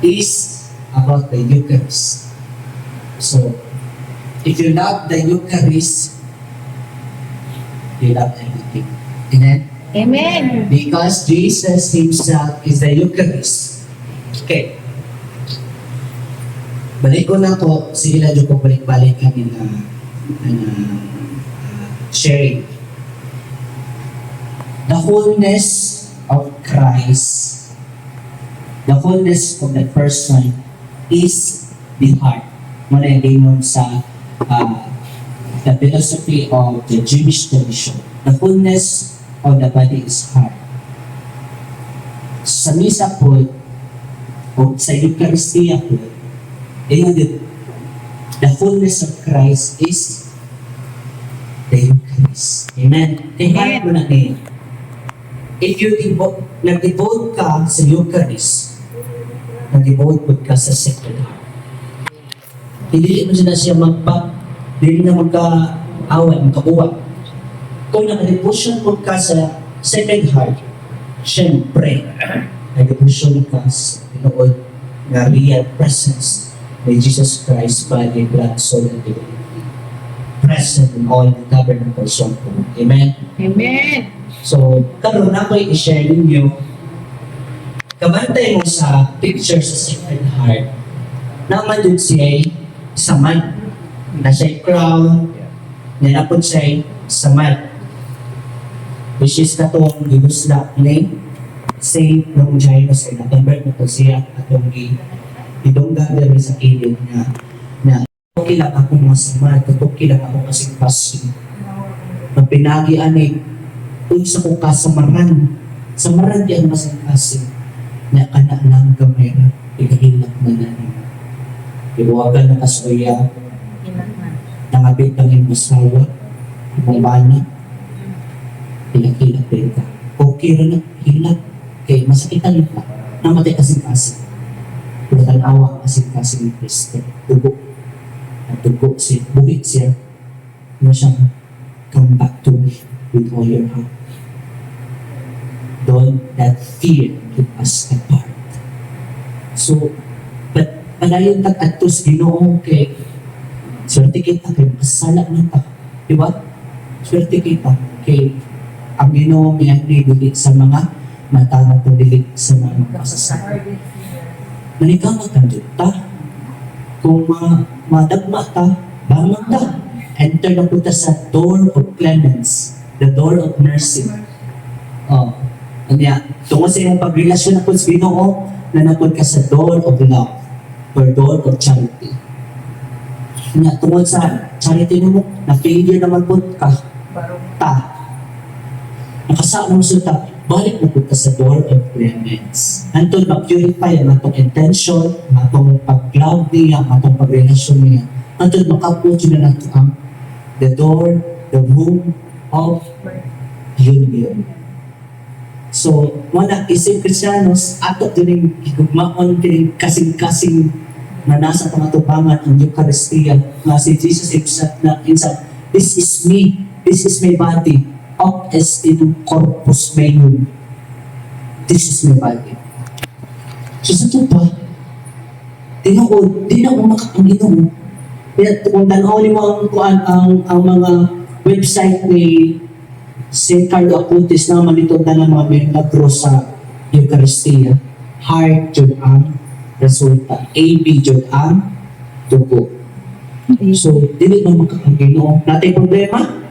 is about the Eucharist. So, if you love the Eucharist, you love everything. Amen? Amen. Because Jesus Himself is the Eucharist. Okay. Balik ko na ko, sige lang ko balik-balik kami na sharing. The wholeness of Christ, the wholeness of the person is the heart. Muna yung gingon sa the philosophy of the Jewish tradition. The wholeness of the body is heart. Sa misa po, o sa Eucharistia po, the fullness of Christ is the Eucharist. Amen? Tingnan mo na ngayon. If you nag-devote ka sa Eucharist, nag-devote po ka sa Sacred Heart. Hindi mo siya hindi na magka-away, magkakuha. Kung nag-devotion po ka sa Sacred Heart, syempre, nag-devotion ka sa Pinoon na real presence by Jesus Christ, body, blood, soul, and divinity, present in all the tabernacles of God. Amen? Amen. So, karoon ako i-share ninyo, kabantay mo sa picture sa Sacred Heart, naman dun siya samad, na siya crown, nanapod siya samad, which is katong ginuslap ni Saint Longinus ay na-convert na po siya atong idongga diri sa kilid na okay lang ako masamad, okay lang ako kasing pasin. Magpinagi ani, unsa ko kasamaran, samaran di ang masing pasin, na kana lang gamay na, igahilak na nanin. Ibuwagan na kasuya, nangabit ang iyong masawa, ibang bana, hilak-hilak din ka. Okay rin na, hilak, kaya masakitan ka, namatay kasing pasin. Pagkalawa kasing-kasing ni Kristo, dugo. At dugo siya, buhit siya. Ano siya, come back to me with all your heart. Don't let fear keep us apart. So, padayon tag-atos Ginoo kay swerte kita kay masala na ta. Diba? Swerte kita kay ang Ginoo may dili sa mga mata na pagdilig sa mga kasasala. Manikamot ang ta. Kung madagma ta, bangon ta. Enter na po ta sa door of clemency, the door of mercy. Tungkol sa iyong pagrelasyon na po sa Ginoo, nanapod ka sa door of love or door of charity. Tungkol sa charity mo, na-failure naman po ka. Nakasaan mo sa ta, balik na po ka sa door of clemency. Antong ma-purify ang atong intention, ang atong pag-love niya, ang atong pag-relasyon niya. Antong makaputi na nato ang the door, the room of union. So, wala isip Kristiyanos, ato din gigugmaon din kasing-kasing na nasa pangatubangan ang Eucharistia na si Jesus himself na inside, this is me, this is my body, op est in corpus meum. This is my body. So sa ito pa, di na ako makakanginoon. Kung tanawin mo ang mga website ni St. Carlo Acutis na malitod na ng mga milagros sa Eucharistia, heart jud ang resulta, AB jud ang dugo. So, dili man makakanginoon. Natay problema?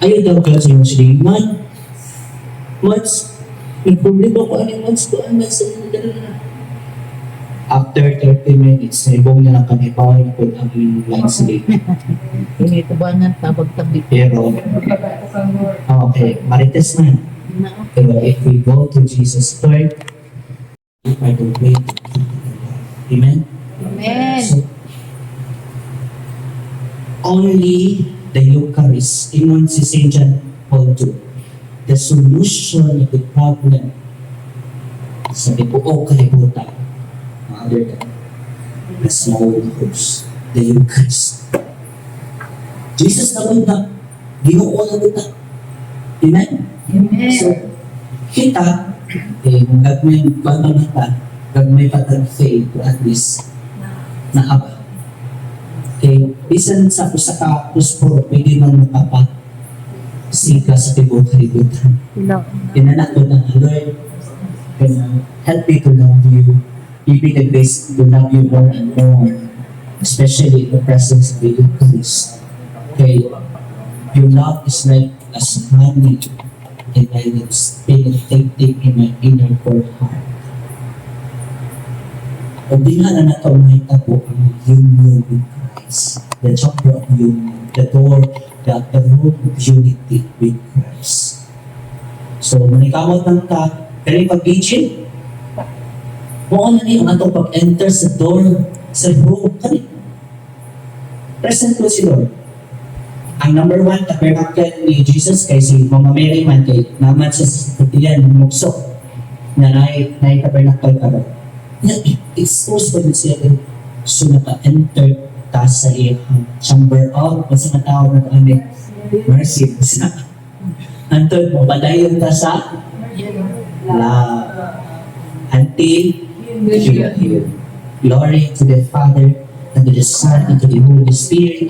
Ayaw daw ka sa iyong siliman. May problema ko sa after 30 minutes, naibong na lang kami pa rin po ang line sleep. Hindi ito ba nga tabag-tabi? Pero, okay, marites man. Pero if we go to Jesus Lord, we are the way to Amen? Amen. So, only the Eucharist, ingon si St. John Paul II, the solution of the problem sa bibuo kalibutan, other than the small host, the Eucharist. Jesus na na, Ginoo na kita. Amen? Amen. So, kita, kung gagawin ba na gagmay patag faith to at least naaba. Okay, bisan sa usa ka pusporo, pwede man makapasika sa tibok kalibutan. No. Inanak ko ng Lord, help me to love you. Give me the grace to love you more and more, especially in the presence of the Christ. Okay, your love is like as honey and it's penetrating in my inner core heart. O di nga na nakaumayta po ang union with Christ. The chapter of union, the door, the room of unity with Christ. So, manikamot lang ka, kaya pag-teaching, kung ano niyo ang atong pag-enter sa door, sa room, kani. Present ko si Lord. Ang number one, tabernacle ni Jesus kay si Mama Mary man kay naman siya sa tatiyan ng mukso na nai tabernacle ka ba. Expose ko din siya so naka-enter ta sa iyang chamber of kasi natawag na kami mercy. Antod mo, padayon ta sa love until you are here. Glory to the Father, and to the Son, and to the Holy Spirit.